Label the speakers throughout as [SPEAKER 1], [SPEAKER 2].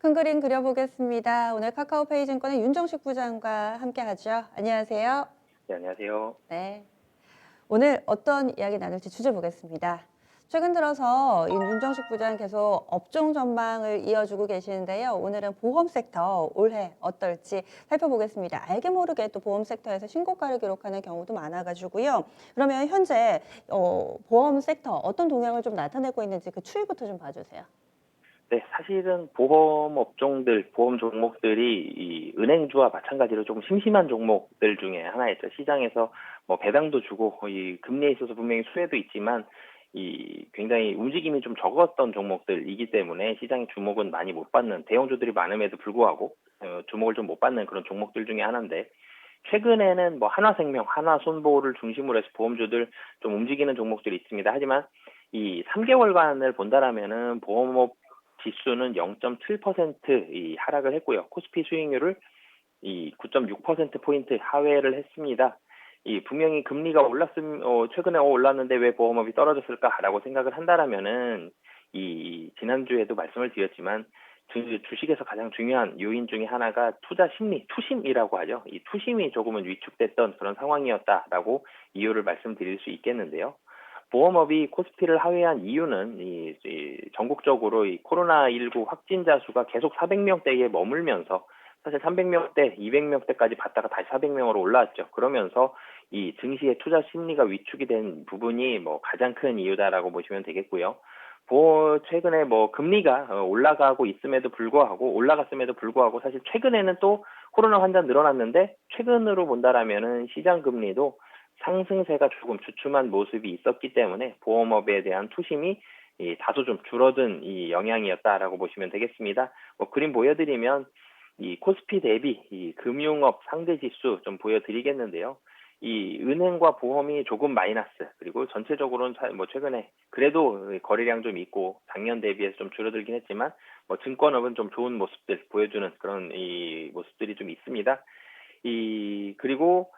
[SPEAKER 1] 큰 그림 그려보겠습니다. 오늘 카카오페이 증권의 윤정식 부장과 함께하죠. 안녕하세요.
[SPEAKER 2] 네, 안녕하세요.
[SPEAKER 1] 네. 오늘 어떤 이야기 나눌지 주제 보겠습니다. 최근 들어서 윤정식 부장 계속 업종 전망을 이어주고 계시는데요. 오늘은 보험 섹터 올해 어떨지 살펴보겠습니다. 알게 모르게 또 보험 섹터에서 신고가를 기록하는 경우도 많아가지고요. 그러면 현재 보험 섹터 어떤 동향을 좀 나타내고 있는지 그 추이부터 좀 봐주세요.
[SPEAKER 2] 네, 사실은 보험 업종들, 보험 종목들이 이 은행주와 마찬가지로 조금 심심한 종목들 중에 하나였죠. 시장에서 뭐 배당도 주고 이 금리에 있어서 분명히 수혜도 있지만 이 굉장히 움직임이 좀 적었던 종목들이기 때문에 시장의 주목은 많이 못 받는 대형주들이 많음에도 불구하고 주목을 좀 못 받는 그런 종목들 중에 하나인데 최근에는 뭐 하나생명, 하나손보를 중심으로 해서 보험주들 좀 움직이는 종목들이 있습니다. 하지만 이 3개월간을 본다라면은 보험업 지수는 0.7% 이 하락을 했고요. 코스피 수익률을 이 9.6%포인트 하회를 했습니다. 이 분명히 금리가 최근에 올랐는데 왜 보험업이 떨어졌을까라고 생각을 한다라면은 이 지난주에도 말씀을 드렸지만 주식에서 가장 중요한 요인 중에 하나가 투자 심리, 투심이라고 하죠. 이 투심이 조금은 위축됐던 그런 상황이었다라고 이유를 말씀드릴 수 있겠는데요. 보험업이 코스피를 하회한 이유는 전국적으로 이 코로나19 확진자 수가 계속 400명대에 머물면서 사실 300명대, 200명대까지 봤다가 다시 400명으로 올라왔죠. 그러면서 이 증시의 투자 심리가 위축이 된 부분이 뭐 가장 큰 이유다라고 보시면 되겠고요. 최근에 뭐 금리가 올라갔음에도 불구하고 사실 최근에는 또 코로나 환자 늘어났는데 최근으로 본다라면은 시장 금리도 상승세가 조금 주춤한 모습이 있었기 때문에 보험업에 대한 투심이 다소 좀 줄어든 이 영향이었다라고 보시면 되겠습니다. 뭐 그림 보여드리면 이 코스피 대비 이 금융업 상대 지수 좀 보여드리겠는데요. 이 은행과 보험이 조금 마이너스, 그리고 전체적으로는 뭐 최근에 그래도 거래량 좀 있고 작년 대비해서 좀 줄어들긴 했지만 뭐 증권업은 좀 좋은 모습들 보여주는 그런 이 모습들이 좀 있습니다. 그리고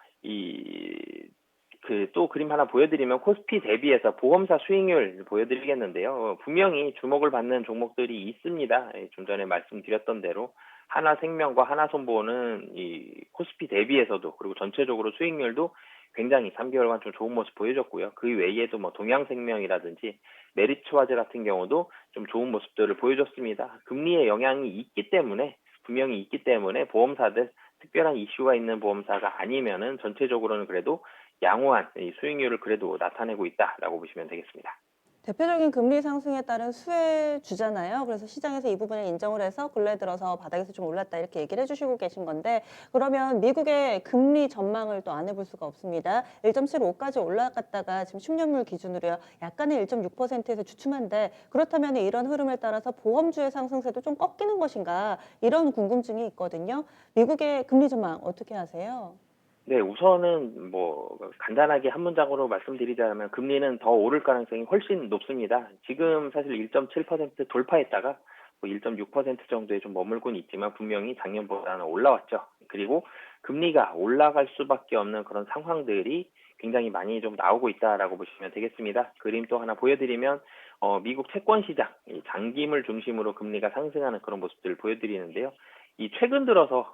[SPEAKER 2] 또 그림 하나 보여드리면 코스피 대비해서 보험사 수익률 보여드리겠는데요. 분명히 주목을 받는 종목들이 있습니다. 좀 전에 말씀드렸던 대로 하나생명과 하나손보는 이 코스피 대비해서도, 그리고 전체적으로 수익률도 굉장히 3개월간 좀 좋은 모습 보여줬고요. 그 외에도 뭐 동양생명이라든지 메리츠화재 같은 경우도 좀 좋은 모습들을 보여줬습니다. 금리의 영향이 분명히 있기 때문에 보험사들, 특별한 이슈가 있는 보험사가 아니면은 전체적으로는 그래도 양호한 이 수익률을 그래도 나타내고 있다라고 보시면 되겠습니다.
[SPEAKER 1] 대표적인 금리 상승에 따른 수혜주잖아요. 그래서 시장에서 이 부분을 인정을 해서 근래 들어서 바닥에서 좀 올랐다 이렇게 얘기를 해주시고 계신 건데, 그러면 미국의 금리 전망을 또 안 해볼 수가 없습니다. 1.75까지 올라갔다가 지금 10년물 기준으로요. 약간의 1.6%에서 주춤한데, 그렇다면 이런 흐름에 따라서 보험주의 상승세도 좀 꺾이는 것인가, 이런 궁금증이 있거든요. 미국의 금리 전망 어떻게 하세요?
[SPEAKER 2] 네, 우선은 뭐 간단하게 한 문장으로 말씀드리자면 금리는 더 오를 가능성이 훨씬 높습니다. 지금 사실 1.7% 돌파했다가 뭐 1.6% 정도에 좀 머물고는 있지만 분명히 작년보다는 올라왔죠. 그리고 금리가 올라갈 수밖에 없는 그런 상황들이 굉장히 많이 좀 나오고 있다라고 보시면 되겠습니다. 그림 또 하나 보여드리면 미국 채권 시장, 이 장기물 중심으로 금리가 상승하는 그런 모습들을 보여드리는데요. 이 최근 들어서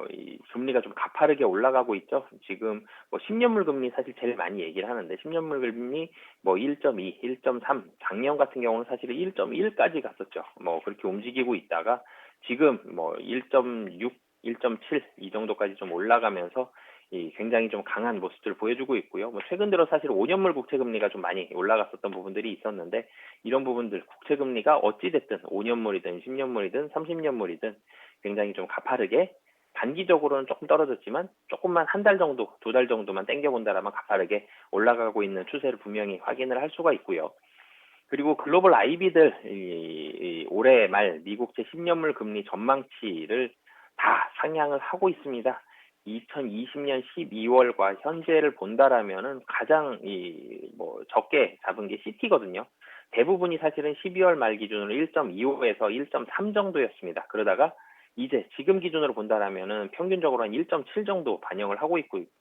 [SPEAKER 2] 이 금리가 좀 가파르게 올라가고 있죠. 지금 뭐 10년물 금리 사실 제일 많이 얘기를 하는데 10년물 금리 뭐 1.2, 1.3, 작년 같은 경우는 사실 1.1까지 갔었죠. 뭐 그렇게 움직이고 있다가 지금 뭐 1.6, 1.7 이 정도까지 좀 올라가면서 이 굉장히 좀 강한 모습들을 보여주고 있고요. 뭐 최근 들어 사실 5년물 국채 금리가 좀 많이 올라갔었던 부분들이 있었는데 이런 부분들 국채 금리가 어찌 됐든 5년물이든 10년물이든 30년물이든 굉장히 좀 가파르게 단기적으로는 조금 떨어졌지만 조금만 한 달 정도, 두 달 정도만 땡겨본다라면 가파르게 올라가고 있는 추세를 분명히 확인을 할 수가 있고요. 그리고 글로벌 IB들 올해 말 미국채 10년물 금리 전망치를 다 상향을 하고 있습니다. 2020년 12월과 현재를 본다라면은 가장 적게 잡은 게 시티거든요. 대부분이 사실은 12월 말 기준으로 1.25에서 1.3 정도였습니다. 그러다가 이제 지금 기준으로 본다라면은 평균적으로 한 1.7 정도 반영을 하고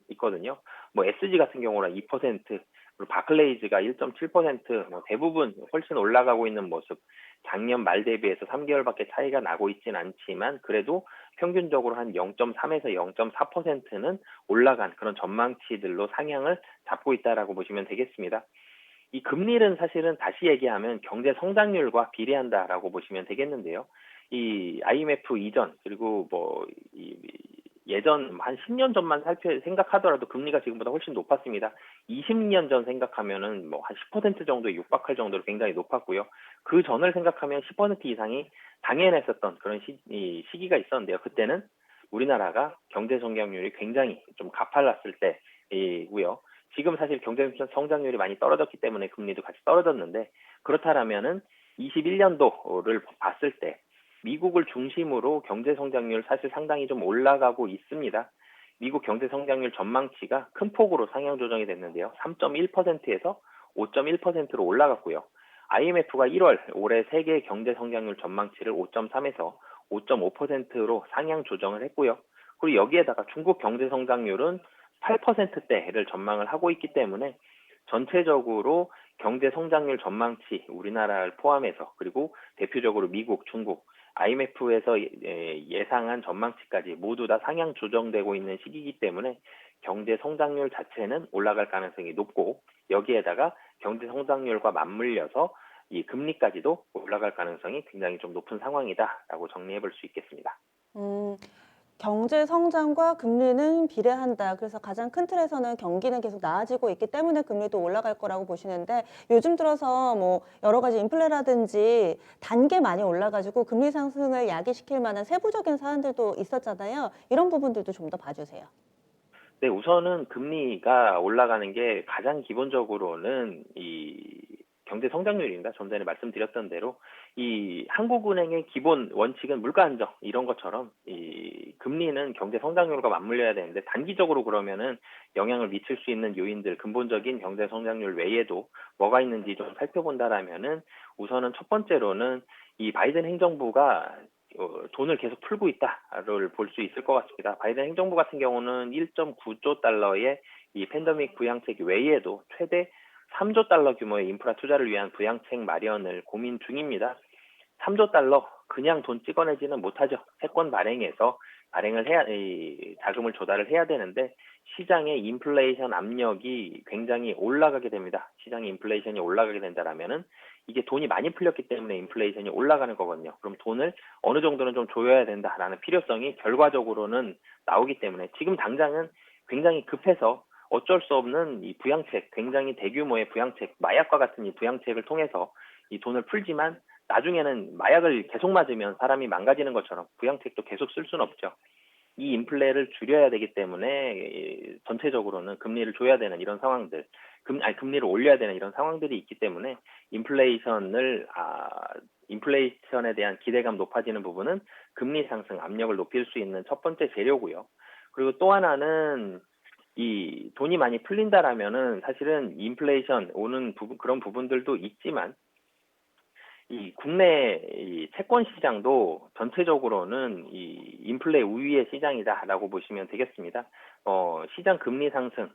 [SPEAKER 2] 있거든요. 뭐 SG 같은 경우는 2%, 그리고 바클레이즈가 1.7%, 뭐 대부분 훨씬 올라가고 있는 모습. 작년 말 대비해서 3개월밖에 차이가 나고 있진 않지만 그래도 평균적으로 한 0.3에서 0.4%는 올라간 그런 전망치들로 상향을 잡고 있다라고 보시면 되겠습니다. 이 금리는 사실은 다시 얘기하면 경제 성장률과 비례한다라고 보시면 되겠는데요. 이 IMF 이전 그리고 예전 한 10년 전만 생각하더라도 금리가 지금보다 훨씬 높았습니다. 20년 전 생각하면은 뭐 한 10% 정도에 육박할 정도로 굉장히 높았고요. 그 전을 생각하면 10% 이상이 당연했었던 그런 시기가 있었는데요. 그때는 우리나라가 경제 성장률이 굉장히 좀 가팔랐을 때이고요. 지금 사실 경제 성장률이 많이 떨어졌기 때문에 금리도 같이 떨어졌는데 그렇다라면은 21년도를 봤을 때 미국을 중심으로 경제 성장률 사실 상당히 좀 올라가고 있습니다. 미국 경제 성장률 전망치가 큰 폭으로 상향 조정이 됐는데요. 3.1%에서 5.1%로 올라갔고요. IMF가 1월 올해 세계 경제 성장률 전망치를 5.3에서 5.5%로 상향 조정을 했고요. 그리고 여기에다가 중국 경제 성장률은 8%대를 전망을 하고 있기 때문에 전체적으로 경제 성장률 전망치 우리나라를 포함해서 그리고 대표적으로 미국, 중국, IMF에서 예상한 전망치까지 모두 다 상향 조정되고 있는 시기이기 때문에 경제 성장률 자체는 올라갈 가능성이 높고 여기에다가 경제 성장률과 맞물려서 이 금리까지도 올라갈 가능성이 굉장히 좀 높은 상황이다라고 정리해 볼 수 있겠습니다.
[SPEAKER 1] 음, 경제 성장과 금리는 비례한다. 그래서 가장 큰 틀에서는 경기는 계속 나아지고 있기 때문에 금리도 올라갈 거라고 보시는데 요즘 들어서 뭐 여러 가지 인플레라든지 단계 많이 올라가지고 금리 상승을 야기시킬 만한 세부적인 사안들도 있었잖아요. 이런 부분들도 좀 더 봐주세요.
[SPEAKER 2] 네, 우선은 금리가 올라가는 게 가장 기본적으로는 이 경제 성장률입니다. 좀 전에 말씀드렸던 대로 이 한국은행의 기본 원칙은 물가 안정 이런 것처럼 이 금리는 경제 성장률과 맞물려야 되는데 단기적으로 그러면은 영향을 미칠 수 있는 요인들 근본적인 경제 성장률 외에도 뭐가 있는지 좀 살펴본다라면은 우선은 첫 번째로는 이 바이든 행정부가 돈을 계속 풀고 있다를 볼 수 있을 것 같습니다. 바이든 행정부 같은 경우는 1.9조 달러의 이 팬데믹 부양책 외에도 최대 3조 달러 규모의 인프라 투자를 위한 부양책 마련을 고민 중입니다. 3조 달러 그냥 돈 찍어내지는 못하죠. 채권 발행을 해야 이 자금을 조달을 해야 되는데 시장의 인플레이션 압력이 굉장히 올라가게 됩니다. 시장의 인플레이션이 올라가게 된다라면은 이게 돈이 많이 풀렸기 때문에 인플레이션이 올라가는 거거든요. 그럼 돈을 어느 정도는 좀 조여야 된다라는 필요성이 결과적으로는 나오기 때문에 지금 당장은 굉장히 급해서 어쩔 수 없는 이 부양책, 굉장히 대규모의 부양책, 마약과 같은 이 부양책을 통해서 이 돈을 풀지만 나중에는 마약을 계속 맞으면 사람이 망가지는 것처럼 부양책도 계속 쓸 수는 없죠. 이 인플레를 줄여야 되기 때문에 전체적으로는 금리를 줘야 되는 이런 상황들, 금리를 올려야 되는 이런 상황들이 있기 때문에 인플레이션에 대한 기대감 높아지는 부분은 금리 상승 압력을 높일 수 있는 첫 번째 재료고요. 그리고 또 하나는 이 돈이 많이 풀린다라면은 사실은 인플레이션 오는 그런 부분들도 있지만 이 국내 이 채권 시장도 전체적으로는 이 인플레 우위의 시장이다라고 보시면 되겠습니다. 시장 금리 상승,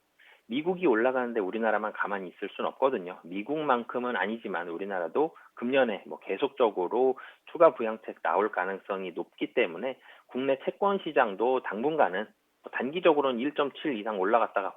[SPEAKER 2] 미국이 올라가는데 우리나라만 가만히 있을 수는 없거든요. 미국만큼은 아니지만 우리나라도 금년에 뭐 계속적으로 추가 부양책 나올 가능성이 높기 때문에 국내 채권 시장도 당분간은 단기적으로는 1.7 이상 올라갔다가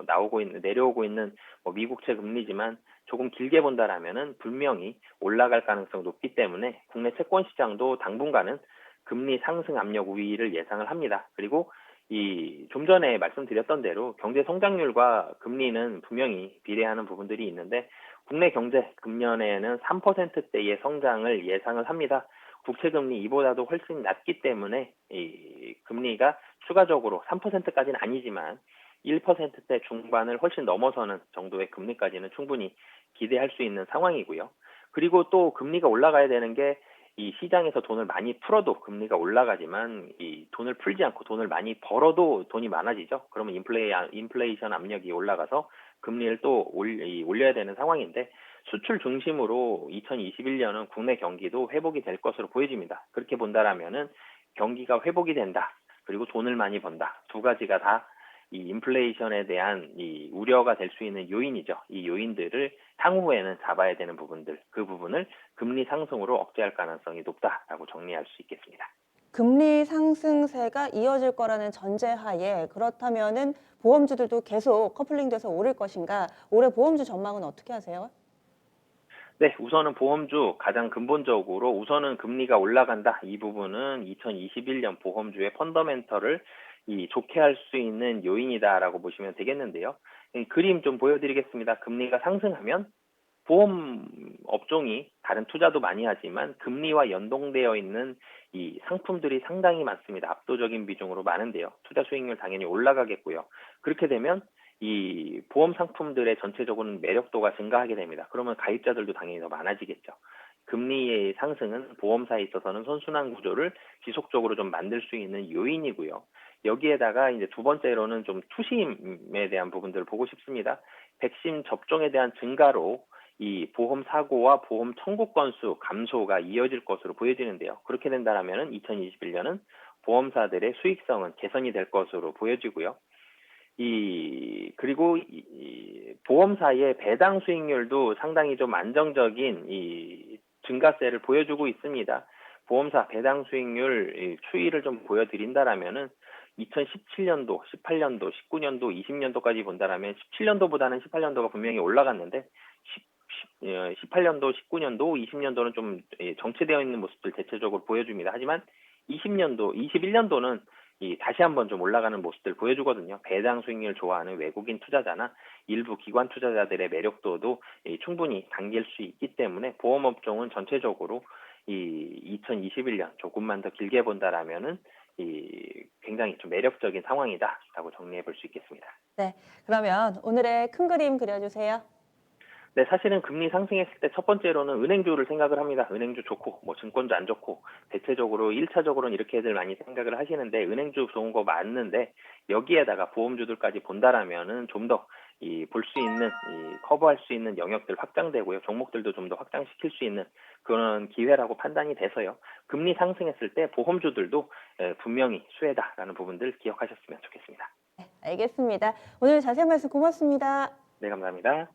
[SPEAKER 2] 내려오고 있는 미국채 금리지만 조금 길게 본다라면은 분명히 올라갈 가능성 높기 때문에 국내 채권 시장도 당분간은 금리 상승 압력 우위를 예상을 합니다. 그리고 이 좀 전에 말씀드렸던 대로 경제 성장률과 금리는 분명히 비례하는 부분들이 있는데 국내 경제 금년에는 3%대의 성장을 예상을 합니다. 국채 금리 이보다도 훨씬 낮기 때문에 이 금리가 추가적으로 3%까지는 아니지만 1%대 중반을 훨씬 넘어서는 정도의 금리까지는 충분히 기대할 수 있는 상황이고요. 그리고 또 금리가 올라가야 되는 게 이 시장에서 돈을 많이 풀어도 금리가 올라가지만 이 돈을 풀지 않고 돈을 많이 벌어도 돈이 많아지죠. 그러면 인플레이션 압력이 올라가서 금리를 또 올려야 되는 상황인데 수출 중심으로 2021년은 국내 경기도 회복이 될 것으로 보여집니다. 그렇게 본다라면은 경기가 회복이 된다. 그리고 돈을 많이 번다. 두 가지가 다 이 인플레이션에 대한 이 우려가 될 수 있는 요인이죠. 이 요인들을 향후에는 잡아야 되는 부분들, 그 부분을 금리 상승으로 억제할 가능성이 높다라고 정리할 수 있겠습니다.
[SPEAKER 1] 금리 상승세가 이어질 거라는 전제하에 그렇다면은 보험주들도 계속 커플링돼서 오를 것인가? 올해 보험주 전망은 어떻게 하세요?
[SPEAKER 2] 네, 우선은 보험주 가장 근본적으로 우선은 금리가 올라간다. 이 부분은 2021년 보험주의 펀더멘털을 좋게 할 수 있는 요인이다라고 보시면 되겠는데요. 그림 좀 보여드리겠습니다. 금리가 상승하면 보험 업종이 다른 투자도 많이 하지만 금리와 연동되어 있는 이 상품들이 상당히 많습니다. 압도적인 비중으로 많은데요. 투자 수익률 당연히 올라가겠고요. 그렇게 되면 이 보험 상품들의 전체적으로는 매력도가 증가하게 됩니다. 그러면 가입자들도 당연히 더 많아지겠죠. 금리의 상승은 보험사에 있어서는 선순환 구조를 지속적으로 좀 만들 수 있는 요인이고요. 여기에다가 이제 두 번째로는 좀 투심에 대한 부분들을 보고 싶습니다. 백신 접종에 대한 증가로 이 보험 사고와 보험 청구 건수 감소가 이어질 것으로 보여지는데요. 그렇게 된다면은 2021년은 보험사들의 수익성은 개선이 될 것으로 보여지고요. 그리고 보험사의 배당 수익률도 상당히 좀 안정적인 증가세를 보여주고 있습니다. 보험사 배당 수익률 추이를 좀 보여드린다라면은 2017년도, 18년도, 19년도, 20년도까지 본다라면 17년도보다는 18년도가 분명히 올라갔는데 18년도, 19년도, 20년도는 좀 정체되어 있는 모습들 대체적으로 보여줍니다. 하지만 20년도, 21년도는 다시 한번 좀 올라가는 모습들 보여주거든요. 배당 수익률 좋아하는 외국인 투자자나 일부 기관 투자자들의 매력도도 충분히 당길 수 있기 때문에 보험업종은 전체적으로 2021년 조금만 더 길게 본다라면은 굉장히 좀 매력적인 상황이다라고 정리해 볼 수 있겠습니다.
[SPEAKER 1] 네, 그러면 오늘의 큰 그림 그려주세요.
[SPEAKER 2] 네, 사실은 금리 상승했을 때 첫 번째로는 은행주를 생각을 합니다. 은행주 좋고, 뭐 증권주 안 좋고, 대체적으로 1차적으로는 이렇게들 많이 생각을 하시는데, 은행주 좋은 거 맞는데, 여기에다가 보험주들까지 본다라면은 좀 더 볼 수 있는, 커버할 수 있는 영역들 확장되고요. 종목들도 좀 더 확장시킬 수 있는 그런 기회라고 판단이 돼서요. 금리 상승했을 때 보험주들도 분명히 수혜다라는 부분들 기억하셨으면 좋겠습니다.
[SPEAKER 1] 알겠습니다. 오늘 자세한 말씀 고맙습니다.
[SPEAKER 2] 네, 감사합니다.